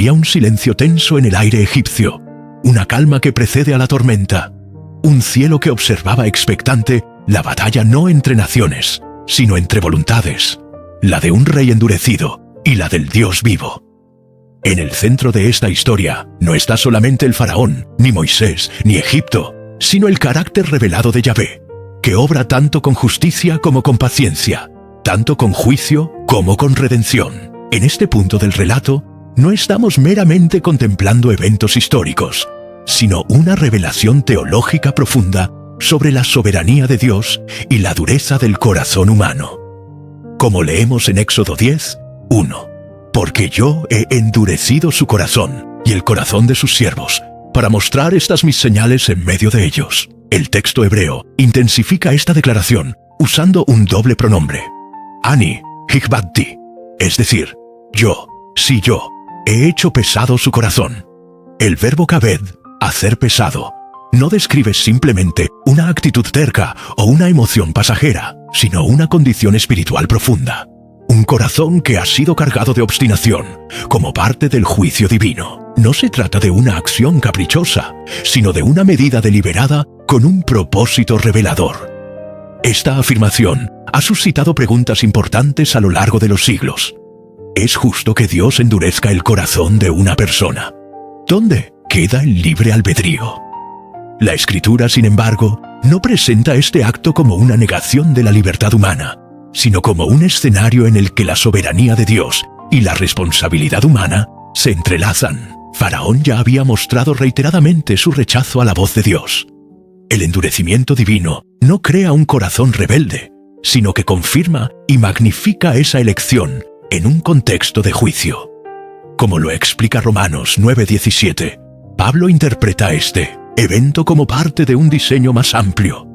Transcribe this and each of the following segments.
había un silencio tenso en el aire egipcio, una calma que precede a la tormenta, un cielo que observaba expectante la batalla no entre naciones, sino entre voluntades, la de un rey endurecido y la del Dios vivo. En el centro de esta historia no está solamente el faraón, ni Moisés, ni Egipto, sino el carácter revelado de Yahvé, que obra tanto con justicia como con paciencia, tanto con juicio como con redención. En este punto del relato, no estamos meramente contemplando eventos históricos, sino una revelación teológica profunda sobre la soberanía de Dios y la dureza del corazón humano. Como leemos en Éxodo 10, 1. Porque yo he endurecido su corazón y el corazón de sus siervos, para mostrar estas mis señales en medio de ellos. El texto hebreo intensifica esta declaración usando un doble pronombre. Ani, hikbadti, es decir, yo, sí yo, he hecho pesado su corazón. El verbo kabed, hacer pesado, no describe simplemente una actitud terca o una emoción pasajera, sino una condición espiritual profunda. Un corazón que ha sido cargado de obstinación, como parte del juicio divino. No se trata de una acción caprichosa, sino de una medida deliberada con un propósito revelador. Esta afirmación ha suscitado preguntas importantes a lo largo de los siglos. ¿Es justo que Dios endurezca el corazón de una persona? ¿Dónde queda el libre albedrío? La Escritura, sin embargo, no presenta este acto como una negación de la libertad humana, sino como un escenario en el que la soberanía de Dios y la responsabilidad humana se entrelazan. Faraón ya había mostrado reiteradamente su rechazo a la voz de Dios. El endurecimiento divino no crea un corazón rebelde, sino que confirma y magnifica esa elección en un contexto de juicio. Como lo explica Romanos 9:17, Pablo interpreta este evento como parte de un diseño más amplio,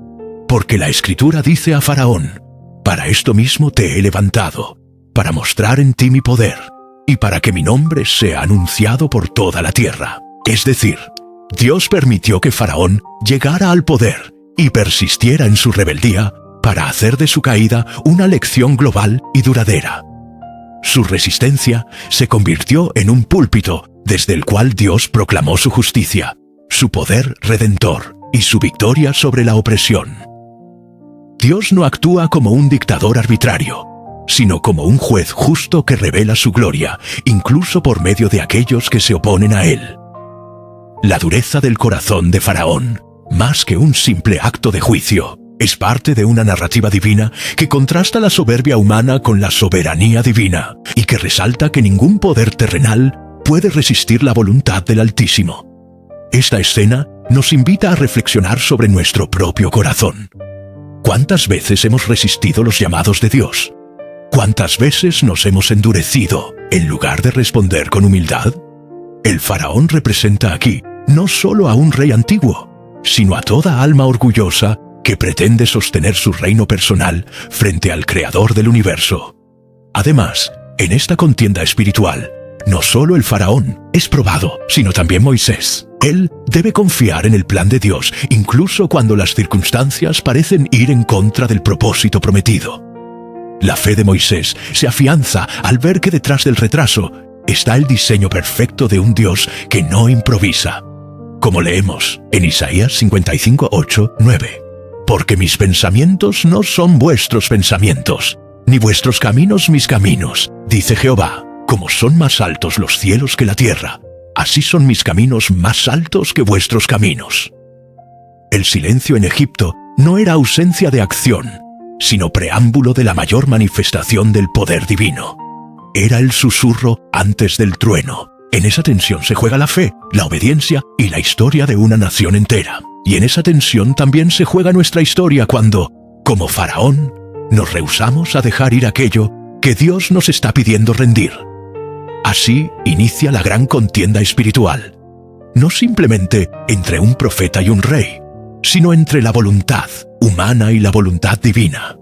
porque la Escritura dice a Faraón: para esto mismo te he levantado, para mostrar en ti mi poder, y para que mi nombre sea anunciado por toda la tierra. Es decir, Dios permitió que Faraón llegara al poder y persistiera en su rebeldía para hacer de su caída una lección global y duradera. Su resistencia se convirtió en un púlpito desde el cual Dios proclamó su justicia, su poder redentor y su victoria sobre la opresión. Dios no actúa como un dictador arbitrario, sino como un juez justo que revela su gloria, incluso por medio de aquellos que se oponen a él. La dureza del corazón de Faraón, más que un simple acto de juicio, es parte de una narrativa divina que contrasta la soberbia humana con la soberanía divina y que resalta que ningún poder terrenal puede resistir la voluntad del Altísimo. Esta escena nos invita a reflexionar sobre nuestro propio corazón. ¿Cuántas veces hemos resistido los llamados de Dios? ¿Cuántas veces nos hemos endurecido en lugar de responder con humildad? El faraón representa aquí no solo a un rey antiguo, sino a toda alma orgullosa que pretende sostener su reino personal frente al Creador del universo. Además, en esta contienda espiritual, no solo el faraón es probado, sino también Moisés. Él debe confiar en el plan de Dios, incluso cuando las circunstancias parecen ir en contra del propósito prometido. La fe de Moisés se afianza al ver que detrás del retraso está el diseño perfecto de un Dios que no improvisa. Como leemos en Isaías 55, 8, 9. Porque mis pensamientos no son vuestros pensamientos, ni vuestros caminos mis caminos, dice Jehová. Como son más altos los cielos que la tierra, así son mis caminos más altos que vuestros caminos. El silencio en Egipto no era ausencia de acción, sino preámbulo de la mayor manifestación del poder divino. Era el susurro antes del trueno. En esa tensión se juega la fe, la obediencia y la historia de una nación entera. Y en esa tensión también se juega nuestra historia cuando, como faraón, nos rehusamos a dejar ir aquello que Dios nos está pidiendo rendir. Así inicia la gran contienda espiritual, no simplemente entre un profeta y un rey, sino entre la voluntad humana y la voluntad divina.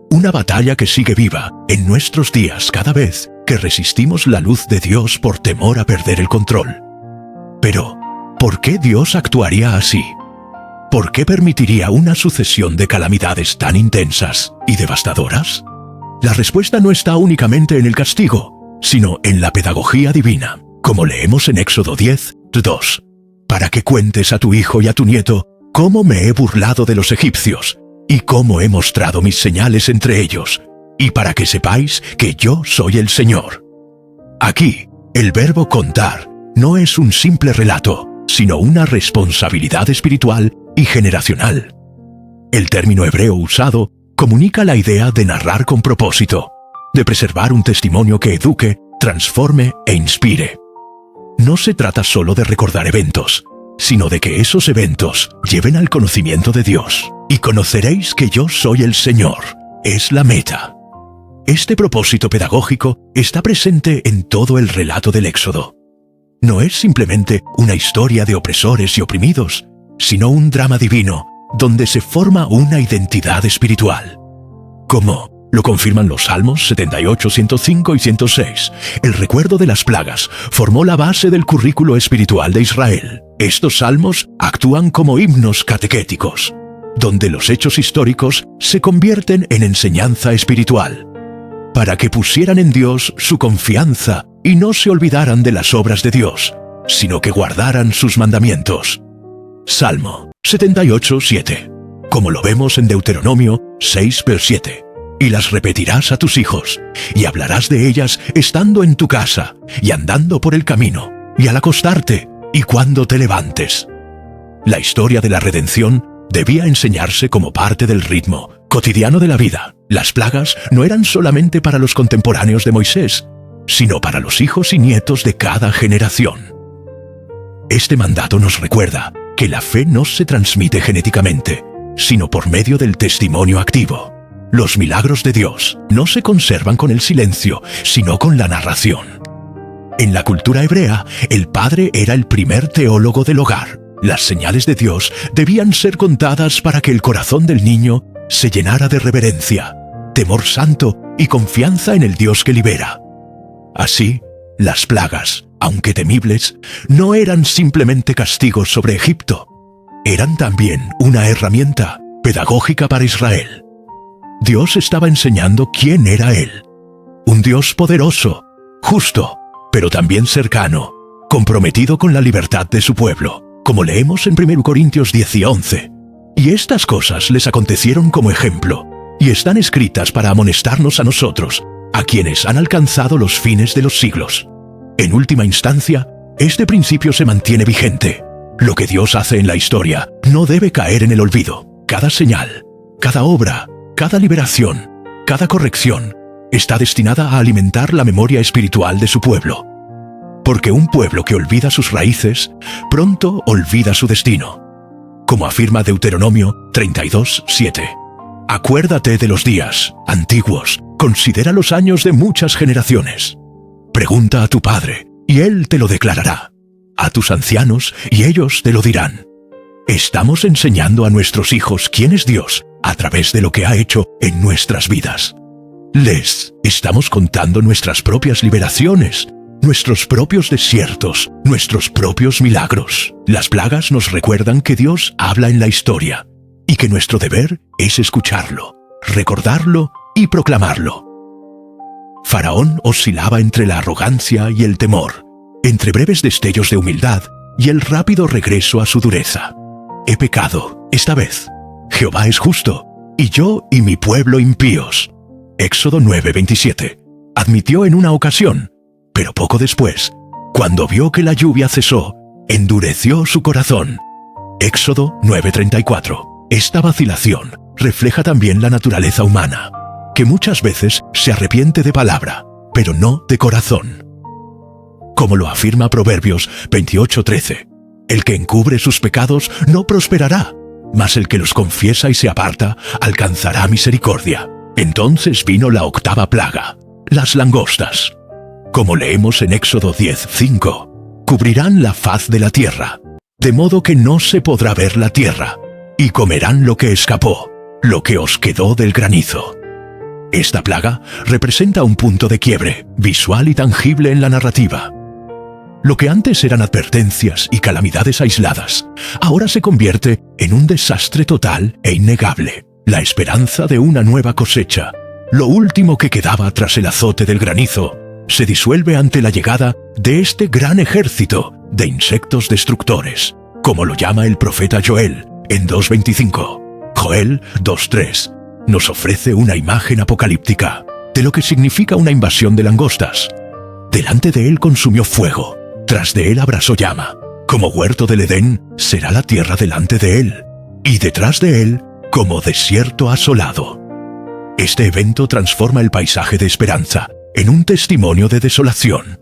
Una batalla que sigue viva en nuestros días cada vez que resistimos la luz de Dios por temor a perder el control. Pero, ¿por qué Dios actuaría así? ¿Por qué permitiría una sucesión de calamidades tan intensas y devastadoras? La respuesta no está únicamente en el castigo, sino en la pedagogía divina. como leemos en Éxodo 10:2, para que cuentes a tu hijo y a tu nieto cómo me he burlado de los egipcios y cómo he mostrado mis señales entre ellos, y para que sepáis que yo soy el Señor. Aquí, el verbo contar no es un simple relato, sino una responsabilidad espiritual y generacional. El término hebreo usado comunica la idea de narrar con propósito, de preservar un testimonio que eduque, transforme e inspire. No se trata solo de recordar eventos, sino de que esos eventos lleven al conocimiento de Dios. Y conoceréis que yo soy el Señor, es la meta. Este propósito pedagógico está presente en todo el relato del Éxodo. No es simplemente una historia de opresores y oprimidos, sino un drama divino donde se forma una identidad espiritual. Como lo confirman los Salmos 78, 105 y 106, el recuerdo de las plagas formó la base del currículo espiritual de Israel. Estos salmos actúan como himnos catequéticos, donde los hechos históricos se convierten en enseñanza espiritual, para que pusieran en Dios su confianza y no se olvidaran de las obras de Dios, sino que guardaran sus mandamientos. Salmo 78, 7, como lo vemos en Deuteronomio 6, vers 7. Y las repetirás a tus hijos, y hablarás de ellas estando en tu casa, y andando por el camino, y al acostarte, y cuando te levantes. La historia de la redención debía enseñarse como parte del ritmo cotidiano de la vida. Las plagas no eran solamente para los contemporáneos de Moisés, sino para los hijos y nietos de cada generación. Este mandato nos recuerda que la fe no se transmite genéticamente, sino por medio del testimonio activo. Los milagros de Dios no se conservan con el silencio, sino con la narración. En la cultura hebrea, el padre era el primer teólogo del hogar. Las señales de Dios debían ser contadas para que el corazón del niño se llenara de reverencia, temor santo y confianza en el Dios que libera. Así, las plagas, aunque temibles, no eran simplemente castigos sobre Egipto. Eran también una herramienta pedagógica para Israel. Dios estaba enseñando quién era Él. Un Dios poderoso, justo, pero también cercano, comprometido con la libertad de su pueblo, como leemos en 1 Corintios 10 y 11. Y estas cosas les acontecieron como ejemplo, y están escritas para amonestarnos a nosotros, a quienes han alcanzado los fines de los siglos. En última instancia, este principio se mantiene vigente. Lo que Dios hace en la historia no debe caer en el olvido. Cada señal, cada obra, cada liberación, cada corrección, está destinada a alimentar la memoria espiritual de su pueblo. Porque un pueblo que olvida sus raíces, pronto olvida su destino. Como afirma Deuteronomio 32, 7. Acuérdate de los días antiguos, considera los años de muchas generaciones. Pregunta a tu padre, y él te lo declarará. A tus ancianos, y ellos te lo dirán. Estamos enseñando a nuestros hijos quién es Dios a través de lo que ha hecho en nuestras vidas. Les estamos contando nuestras propias liberaciones, nuestros propios desiertos, nuestros propios milagros. Las plagas nos recuerdan que Dios habla en la historia y que nuestro deber es escucharlo, recordarlo y proclamarlo. Faraón oscilaba entre la arrogancia y el temor, entre breves destellos de humildad y el rápido regreso a su dureza. He pecado, esta vez. Jehová es justo, y yo y mi pueblo impíos. Éxodo 9:27. Admitió en una ocasión, pero poco después, cuando vio que la lluvia cesó, endureció su corazón. Éxodo 9:34. Esta vacilación refleja también la naturaleza humana, que muchas veces se arrepiente de palabra, pero no de corazón. Como lo afirma Proverbios 28:13, el que encubre sus pecados no prosperará, mas el que los confiesa y se aparta alcanzará misericordia. Entonces vino la octava plaga, las langostas. Como leemos en Éxodo 10:5, cubrirán la faz de la tierra, de modo que no se podrá ver la tierra, y comerán lo que escapó, lo que os quedó del granizo. Esta plaga representa un punto de quiebre, visual y tangible en la narrativa. Lo que antes eran advertencias y calamidades aisladas, ahora se convierte en un desastre total e innegable. La esperanza de una nueva cosecha, lo último que quedaba tras el azote del granizo, se disuelve ante la llegada de este gran ejército de insectos destructores, como lo llama el profeta Joel en 2:25. Joel 2:3 nos ofrece una imagen apocalíptica de lo que significa una invasión de langostas. Delante de él consumió fuego, tras de él abrasó llama. Como huerto del Edén será la tierra delante de él, y detrás de él como desierto asolado. Este evento transforma el paisaje de esperanza en un testimonio de desolación.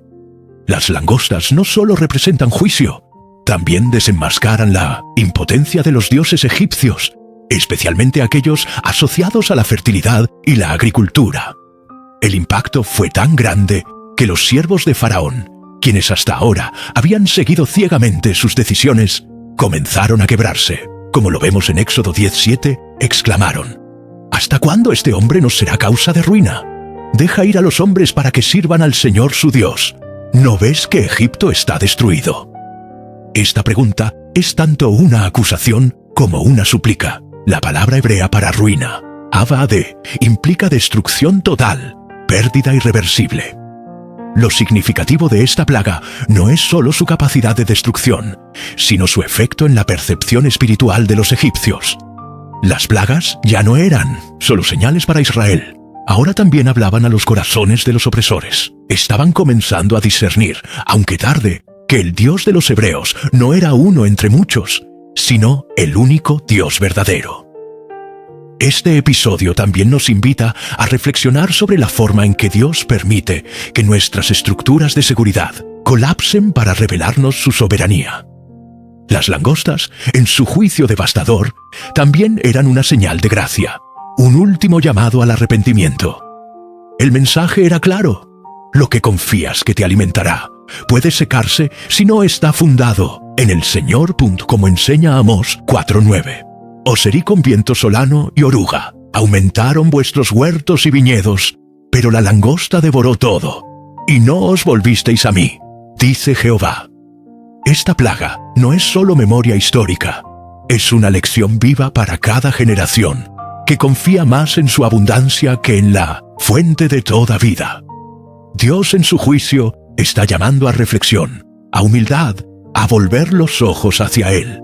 Las langostas no solo representan juicio, también desenmascaran la impotencia de los dioses egipcios, especialmente aquellos asociados a la fertilidad y la agricultura. El impacto fue tan grande que los siervos de Faraón, quienes hasta ahora habían seguido ciegamente sus decisiones, comenzaron a quebrarse. Como lo vemos en Éxodo 10:7, exclamaron: ¿Hasta cuándo este hombre nos será causa de ruina? Deja ir a los hombres para que sirvan al Señor su Dios. ¿No ves que Egipto está destruido? Esta pregunta es tanto una acusación como una súplica. La palabra hebrea para ruina, avade, implica destrucción total, pérdida irreversible. Lo significativo de esta plaga no es solo su capacidad de destrucción, sino su efecto en la percepción espiritual de los egipcios. Las plagas ya no eran solo señales para Israel. Ahora también hablaban a los corazones de los opresores. Estaban comenzando a discernir, aunque tarde, que el Dios de los hebreos no era uno entre muchos, sino el único Dios verdadero. Este episodio también nos invita a reflexionar sobre la forma en que Dios permite que nuestras estructuras de seguridad colapsen para revelarnos su soberanía. Las langostas, en su juicio devastador, también eran una señal de gracia, un último llamado al arrepentimiento. El mensaje era claro: lo que confías que te alimentará puede secarse si no está fundado en el Señor. Como enseña Amós 4:9. Os herí con viento solano y oruga, aumentaron vuestros huertos y viñedos, pero la langosta devoró todo, y no os volvisteis a mí, dice Jehová. Esta plaga no es solo memoria histórica, es una lección viva para cada generación, que confía más en su abundancia que en la fuente de toda vida. Dios en su juicio está llamando a reflexión, a humildad, a volver los ojos hacia Él.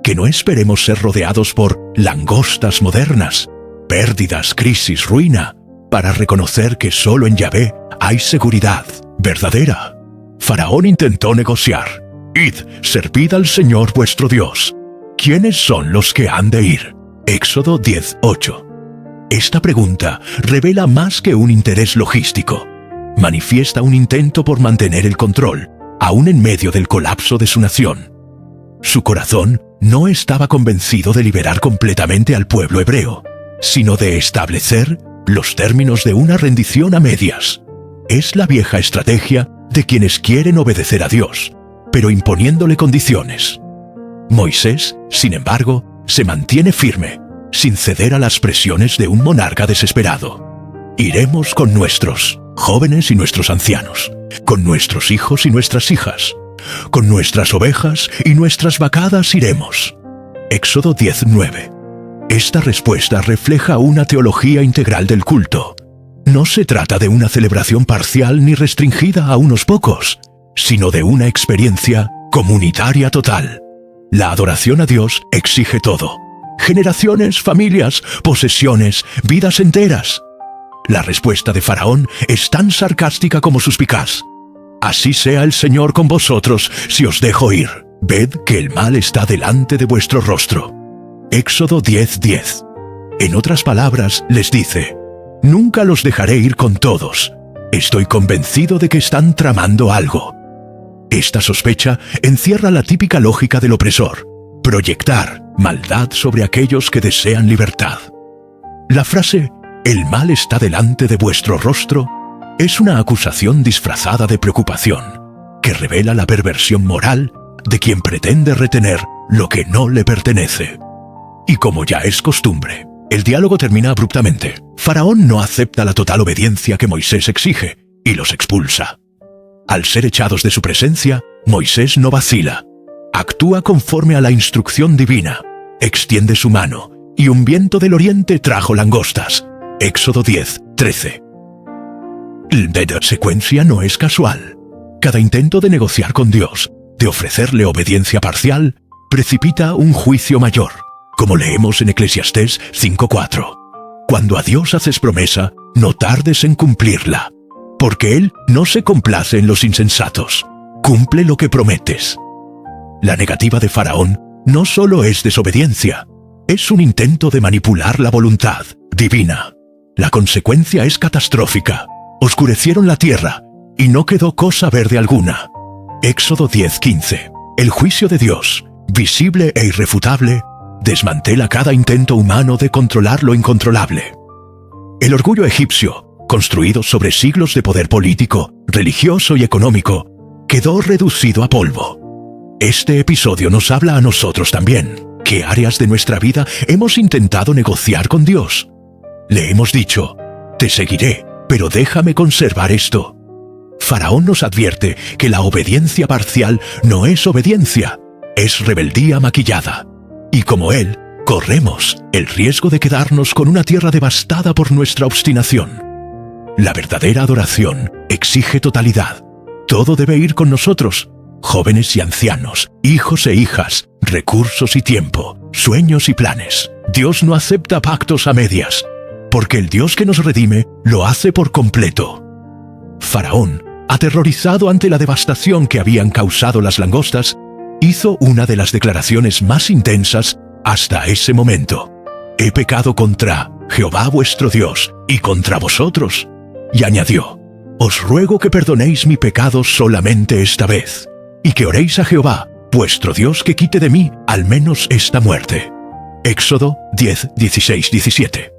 Que no esperemos ser rodeados por langostas modernas, pérdidas, crisis, ruina, para reconocer que solo en Yahvé hay seguridad verdadera. Faraón intentó negociar: Id, servid al Señor vuestro Dios. ¿Quiénes son los que han de ir? Éxodo 10:8. Esta pregunta revela más que un interés logístico. Manifiesta un intento por mantener el control, aún en medio del colapso de su nación. Su corazón no estaba convencido de liberar completamente al pueblo hebreo, sino de establecer los términos de una rendición a medias. Es la vieja estrategia de quienes quieren obedecer a Dios, pero imponiéndole condiciones. Moisés, sin embargo, se mantiene firme, sin ceder a las presiones de un monarca desesperado. Iremos con nuestros jóvenes y nuestros ancianos, con nuestros hijos y nuestras hijas, con nuestras ovejas y nuestras vacadas iremos. Éxodo 10:9. Esta respuesta refleja una teología integral del culto. No se trata de una celebración parcial ni restringida a unos pocos, sino de una experiencia comunitaria total. La adoración a Dios exige todo: generaciones, familias, posesiones, vidas enteras. La respuesta de Faraón es tan sarcástica como suspicaz: Así sea el Señor con vosotros si os dejo ir. Ved que el mal está delante de vuestro rostro. Éxodo 10:10. En otras palabras, les dice: Nunca los dejaré ir con todos. Estoy convencido de que están tramando algo. Esta sospecha encierra la típica lógica del opresor: proyectar maldad sobre aquellos que desean libertad. La frase «el mal está delante de vuestro rostro» es una acusación disfrazada de preocupación, que revela la perversión moral de quien pretende retener lo que no le pertenece. Y como ya es costumbre, el diálogo termina abruptamente. Faraón no acepta la total obediencia que Moisés exige y los expulsa. Al ser echados de su presencia, Moisés no vacila. Actúa conforme a la instrucción divina, extiende su mano, y un viento del oriente trajo langostas. Éxodo 10:13. La secuencia no es casual. Cada intento de negociar con Dios, de ofrecerle obediencia parcial, precipita un juicio mayor, como leemos en Eclesiastés 5:4. Cuando a Dios haces promesa, no tardes en cumplirla, porque Él no se complace en los insensatos. Cumple lo que prometes. La negativa de Faraón no solo es desobediencia, es un intento de manipular la voluntad divina. La consecuencia es catastrófica. Oscurecieron la tierra y no quedó cosa verde alguna. Éxodo 10:15. El juicio de Dios, visible e irrefutable, desmantela cada intento humano de controlar lo incontrolable. El orgullo egipcio, construido sobre siglos de poder político, religioso y económico, quedó reducido a polvo. Este episodio nos habla a nosotros también. ¿Qué áreas de nuestra vida hemos intentado negociar con Dios? Le hemos dicho, te seguiré, pero déjame conservar esto. Faraón nos advierte que la obediencia parcial no es obediencia, es rebeldía maquillada. Y como él, corremos el riesgo de quedarnos con una tierra devastada por nuestra obstinación. La verdadera adoración exige totalidad. Todo debe ir con nosotros, jóvenes y ancianos, hijos e hijas, recursos y tiempo, sueños y planes. Dios no acepta pactos a medias, porque el Dios que nos redime lo hace por completo. Faraón, aterrorizado ante la devastación que habían causado las langostas, hizo una de las declaraciones más intensas hasta ese momento. He pecado contra Jehová vuestro Dios y contra vosotros. Y añadió, os ruego que perdonéis mi pecado solamente esta vez, y que oréis a Jehová vuestro Dios que quite de mí al menos esta muerte. Éxodo 10:16-17.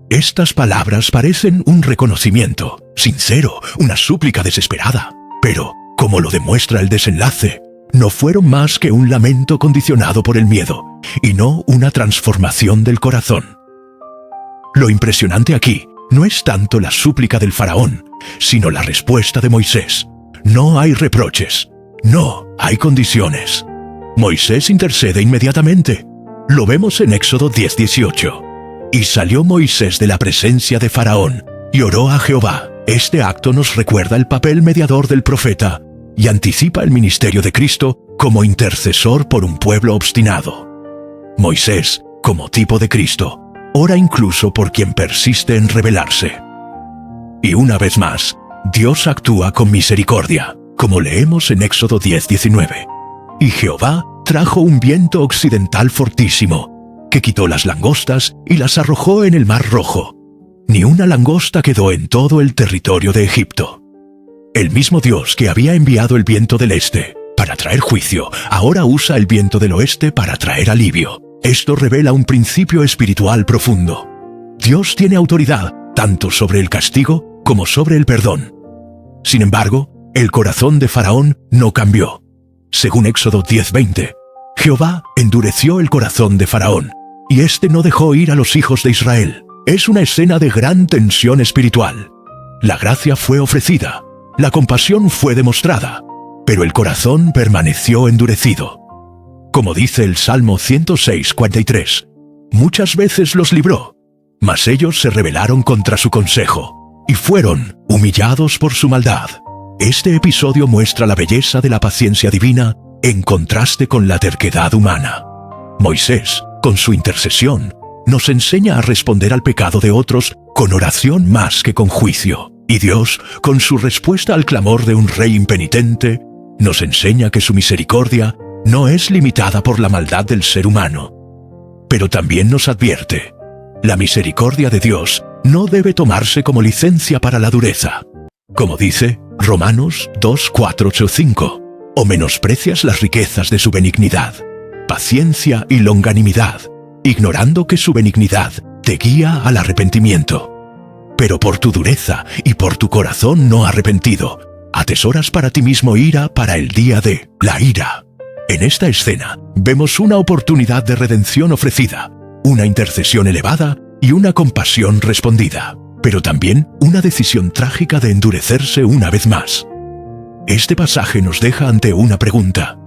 Estas palabras parecen un reconocimiento, sincero, una súplica desesperada, pero, como lo demuestra el desenlace, no fueron más que un lamento condicionado por el miedo, y no una transformación del corazón. Lo impresionante aquí no es tanto la súplica del faraón, sino la respuesta de Moisés. No hay reproches, no hay condiciones. Moisés intercede inmediatamente. Lo vemos en Éxodo 10:18. Y salió Moisés de la presencia de Faraón, y oró a Jehová. Este acto nos recuerda el papel mediador del profeta, y anticipa el ministerio de Cristo como intercesor por un pueblo obstinado. Moisés, como tipo de Cristo, ora incluso por quien persiste en rebelarse. Y una vez más, Dios actúa con misericordia, como leemos en Éxodo 10:19. Y Jehová trajo un viento occidental fortísimo, que quitó las langostas y las arrojó en el Mar Rojo. Ni una langosta quedó en todo el territorio de Egipto. El mismo Dios que había enviado el viento del este para traer juicio, ahora usa el viento del oeste para traer alivio. Esto revela un principio espiritual profundo. Dios tiene autoridad tanto sobre el castigo como sobre el perdón. Sin embargo, el corazón de Faraón no cambió. Según Éxodo 10:20, Jehová endureció el corazón de Faraón, y éste no dejó ir a los hijos de Israel. Es una escena de gran tensión espiritual. La gracia fue ofrecida, la compasión fue demostrada, pero el corazón permaneció endurecido. Como dice el Salmo 106:43, muchas veces los libró, mas ellos se rebelaron contra su consejo, y fueron humillados por su maldad. Este episodio muestra la belleza de la paciencia divina en contraste con la terquedad humana. Moisés, con su intercesión, nos enseña a responder al pecado de otros con oración más que con juicio. Y Dios, con su respuesta al clamor de un rey impenitente, nos enseña que su misericordia no es limitada por la maldad del ser humano. Pero también nos advierte, la misericordia de Dios no debe tomarse como licencia para la dureza. Como dice Romanos 2:4-5, o menosprecias las riquezas de su benignidad, paciencia y longanimidad, ignorando que su benignidad te guía al arrepentimiento. Pero por tu dureza y por tu corazón no arrepentido, atesoras para ti mismo ira para el día de la ira. En esta escena vemos una oportunidad de redención ofrecida, una intercesión elevada y una compasión respondida, pero también una decisión trágica de endurecerse una vez más. Este pasaje nos deja ante una pregunta.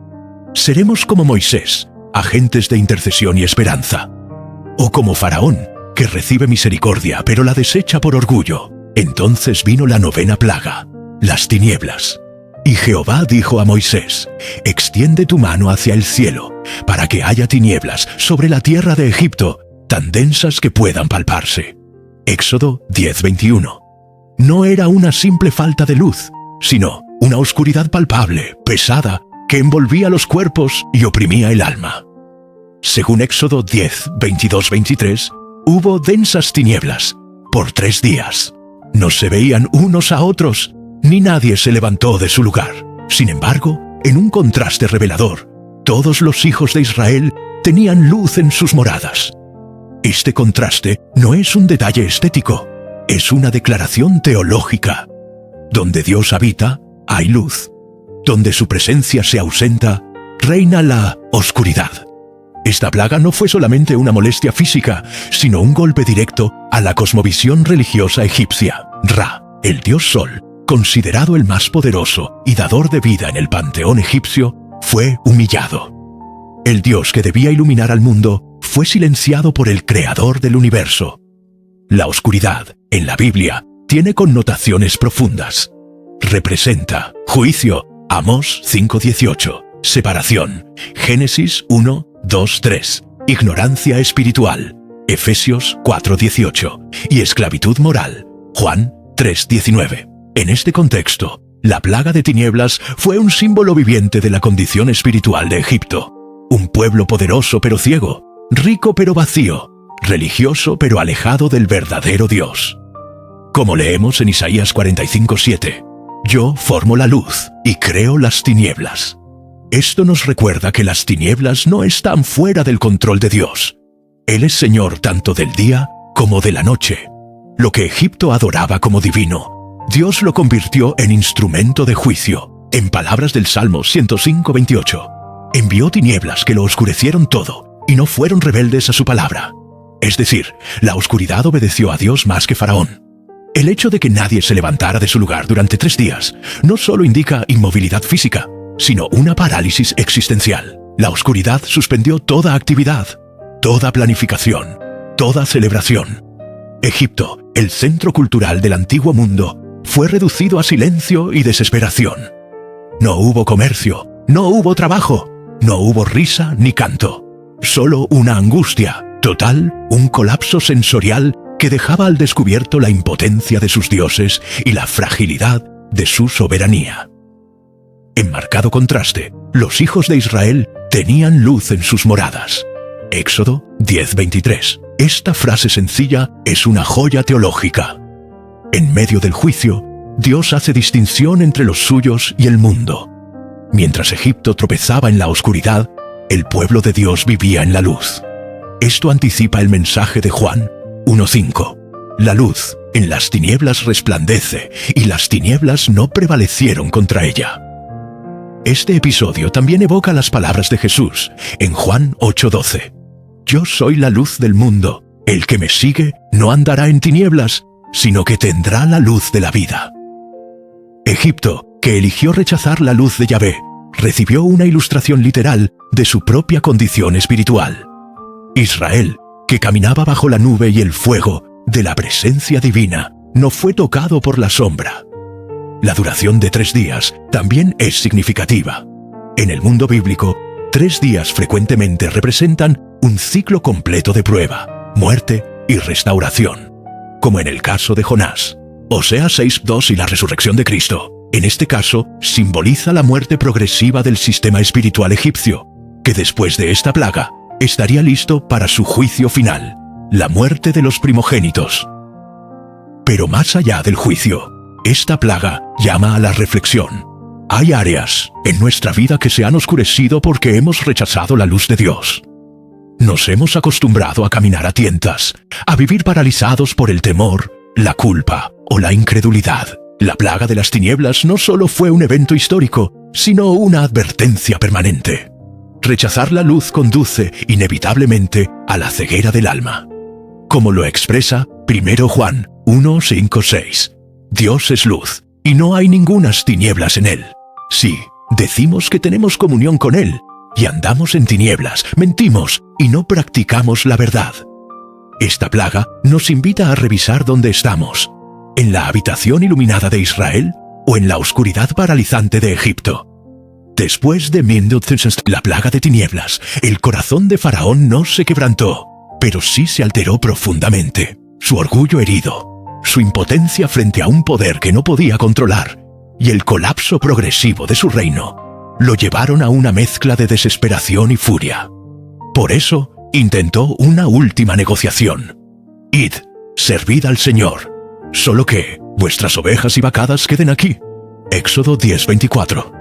¿Seremos como Moisés, agentes de intercesión y esperanza? ¿O como Faraón, que recibe misericordia pero la desecha por orgullo? Entonces vino la 9ª plaga, las tinieblas. Y Jehová dijo a Moisés: extiende tu mano hacia el cielo, para que haya tinieblas sobre la tierra de Egipto, tan densas que puedan palparse. Éxodo 10:21. No era una simple falta de luz, sino una oscuridad palpable, pesada, que envolvía los cuerpos y oprimía el alma. Según Éxodo 10:22-23, hubo densas tinieblas por 3 días. No se veían unos a otros, ni nadie se levantó de su lugar. Sin embargo, en un contraste revelador, todos los hijos de Israel tenían luz en sus moradas. Este contraste no es un detalle estético, es una declaración teológica. Donde Dios habita, hay luz. Donde su presencia se ausenta, reina la oscuridad. Esta plaga no fue solamente una molestia física, sino un golpe directo a la cosmovisión religiosa egipcia. Ra, el dios Sol, considerado el más poderoso y dador de vida en el panteón egipcio, fue humillado. El dios que debía iluminar al mundo fue silenciado por el creador del universo. La oscuridad, en la Biblia, tiene connotaciones profundas. Representa juicio, Amós 5:18, separación, Génesis 1:2-3, ignorancia espiritual, Efesios 4:18, y esclavitud moral, Juan 3:19. En este contexto, la plaga de tinieblas fue un símbolo viviente de la condición espiritual de Egipto. Un pueblo poderoso pero ciego, rico pero vacío, religioso pero alejado del verdadero Dios. Como leemos en Isaías 45:7, yo formo la luz y creo las tinieblas. Esto nos recuerda que las tinieblas no están fuera del control de Dios. Él es Señor tanto del día como de la noche. Lo que Egipto adoraba como divino, Dios lo convirtió en instrumento de juicio. En palabras del Salmo 105:28, envió tinieblas que lo oscurecieron todo y no fueron rebeldes a su palabra. Es decir, la oscuridad obedeció a Dios más que Faraón. El hecho de que nadie se levantara de su lugar durante 3 días no solo indica inmovilidad física, sino una parálisis existencial. La oscuridad suspendió toda actividad, toda planificación, toda celebración. Egipto, el centro cultural del antiguo mundo, fue reducido a silencio y desesperación. No hubo comercio, no hubo trabajo, no hubo risa ni canto. Solo una angustia total, un colapso sensorial que dejaba al descubierto la impotencia de sus dioses y la fragilidad de su soberanía. En marcado contraste, los hijos de Israel tenían luz en sus moradas. Éxodo 10:23. Esta frase sencilla es una joya teológica. En medio del juicio, Dios hace distinción entre los suyos y el mundo. Mientras Egipto tropezaba en la oscuridad, el pueblo de Dios vivía en la luz. Esto anticipa el mensaje de Juan 1:5. La luz en las tinieblas resplandece, y las tinieblas no prevalecieron contra ella. Este episodio también evoca las palabras de Jesús en Juan 8:12. Yo soy la luz del mundo. El que me sigue no andará en tinieblas, sino que tendrá la luz de la vida. Egipto, que eligió rechazar la luz de Yahvé, recibió una ilustración literal de su propia condición espiritual. Israel, que caminaba bajo la nube y el fuego de la presencia divina, no fue tocado por la sombra. La duración de 3 días también es significativa. En el mundo bíblico, 3 días frecuentemente representan un ciclo completo de prueba, muerte y restauración, como en el caso de Jonás. Oseas 6:2 y la resurrección de Cristo, en este caso, simboliza la muerte progresiva del sistema espiritual egipcio, que después de esta plaga, estaría listo para su juicio final, la muerte de los primogénitos. Pero más allá del juicio, esta plaga llama a la reflexión. Hay áreas en nuestra vida que se han oscurecido porque hemos rechazado la luz de Dios. Nos hemos acostumbrado a caminar a tientas, a vivir paralizados por el temor, la culpa o la incredulidad. La plaga de las tinieblas no solo fue un evento histórico, sino una advertencia permanente. Rechazar la luz conduce inevitablemente a la ceguera del alma. Como lo expresa 1 Juan 1:5-6. Dios es luz, y no hay ningunas tinieblas en Él. Si decimos que tenemos comunión con Él, y andamos en tinieblas, mentimos y no practicamos la verdad. Esta plaga nos invita a revisar dónde estamos. ¿En la habitación iluminada de Israel o en la oscuridad paralizante de Egipto? Después de la plaga de tinieblas, el corazón de Faraón no se quebrantó, pero sí se alteró profundamente. Su orgullo herido, su impotencia frente a un poder que no podía controlar y el colapso progresivo de su reino lo llevaron a una mezcla de desesperación y furia. Por eso intentó una última negociación. Id, servid al Señor, solo que vuestras ovejas y vacadas queden aquí. Éxodo 10:24.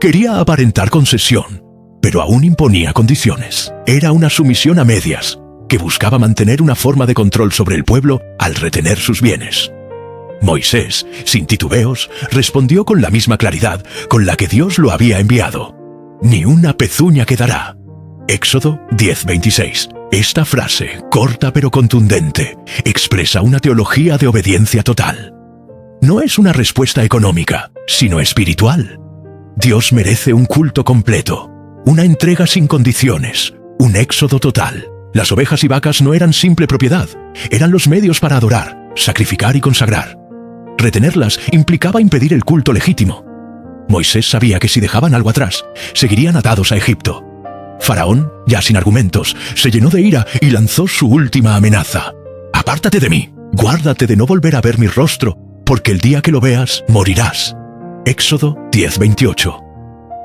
Quería aparentar concesión, pero aún imponía condiciones. Era una sumisión a medias, que buscaba mantener una forma de control sobre el pueblo al retener sus bienes. Moisés, sin titubeos, respondió con la misma claridad con la que Dios lo había enviado. Ni una pezuña quedará. Éxodo 10:26. Esta frase, corta pero contundente, expresa una teología de obediencia total. No es una respuesta económica, sino espiritual. Dios merece un culto completo, una entrega sin condiciones, un éxodo total. Las ovejas y vacas no eran simple propiedad, eran los medios para adorar, sacrificar y consagrar. Retenerlas implicaba impedir el culto legítimo. Moisés sabía que si dejaban algo atrás, seguirían atados a Egipto. Faraón, ya sin argumentos, se llenó de ira y lanzó su última amenaza. «Apártate de mí, guárdate de no volver a ver mi rostro, porque el día que lo veas, morirás». Éxodo 10:28.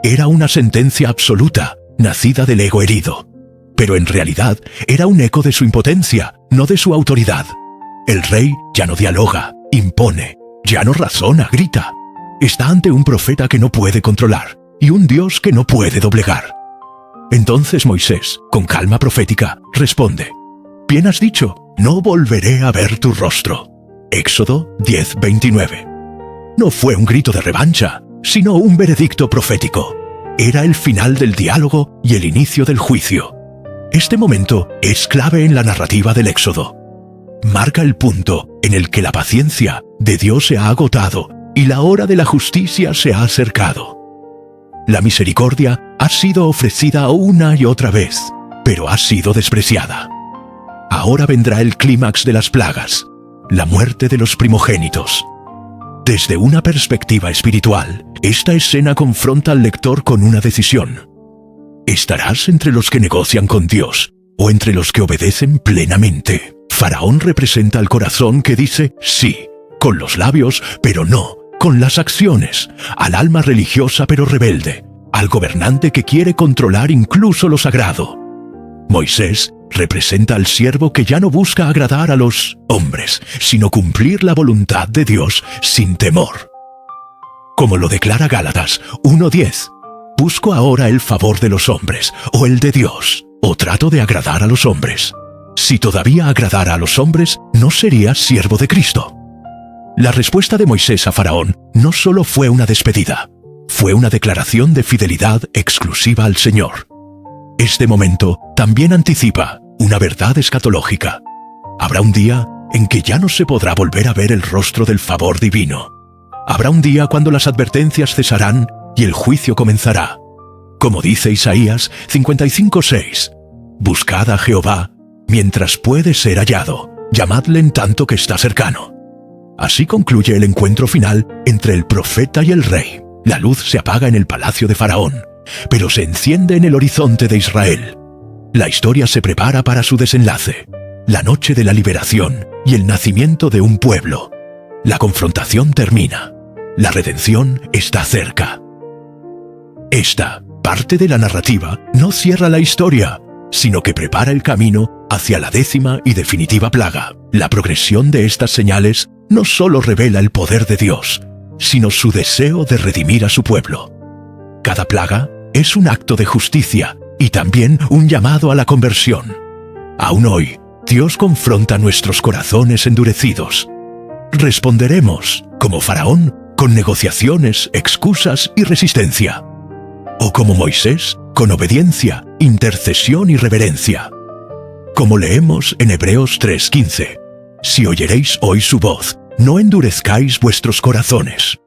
Era una sentencia absoluta, nacida del ego herido. Pero en realidad era un eco de su impotencia, no de su autoridad. El rey ya no dialoga, impone, ya no razona, grita. Está ante un profeta que no puede controlar y un Dios que no puede doblegar. Entonces Moisés, con calma profética, responde: «Bien has dicho, no volveré a ver tu rostro». Éxodo 10:29. No fue un grito de revancha, sino un veredicto profético. Era el final del diálogo y el inicio del juicio. Este momento es clave en la narrativa del Éxodo. Marca el punto en el que la paciencia de Dios se ha agotado y la hora de la justicia se ha acercado. La misericordia ha sido ofrecida una y otra vez, pero ha sido despreciada. Ahora vendrá el clímax de las plagas, la muerte de los primogénitos. Desde una perspectiva espiritual, esta escena confronta al lector con una decisión. ¿Estarás entre los que negocian con Dios o entre los que obedecen plenamente? Faraón representa al corazón que dice sí, con los labios, pero no, con las acciones, al alma religiosa pero rebelde, al gobernante que quiere controlar incluso lo sagrado. Moisés representa al siervo que ya no busca agradar a los hombres, sino cumplir la voluntad de Dios sin temor. Como lo declara Gálatas 1:10, ¿busco ahora el favor de los hombres o el de Dios, o trato de agradar a los hombres? Si todavía agradara a los hombres, no sería siervo de Cristo. La respuesta de Moisés a Faraón no solo fue una despedida, fue una declaración de fidelidad exclusiva al Señor. Este momento también anticipa una verdad escatológica. Habrá un día en que ya no se podrá volver a ver el rostro del favor divino. Habrá un día cuando las advertencias cesarán y el juicio comenzará. Como dice Isaías 55:6, «Buscad a Jehová mientras puede ser hallado, llamadle en tanto que está cercano». Así concluye el encuentro final entre el profeta y el rey. La luz se apaga en el palacio de Faraón, pero se enciende en el horizonte de Israel. La historia se prepara para su desenlace, la noche de la liberación y el nacimiento de un pueblo. La confrontación termina. La redención está cerca. Esta parte de la narrativa no cierra la historia, sino que prepara el camino hacia la 10ª y definitiva plaga. La progresión de estas señales no solo revela el poder de Dios, sino su deseo de redimir a su pueblo. Cada plaga es un acto de justicia y también un llamado a la conversión. Aún hoy, Dios confronta nuestros corazones endurecidos. Responderemos, como Faraón, con negociaciones, excusas y resistencia. O como Moisés, con obediencia, intercesión y reverencia. Como leemos en Hebreos 3:15, «Si oyeréis hoy su voz, no endurezcáis vuestros corazones».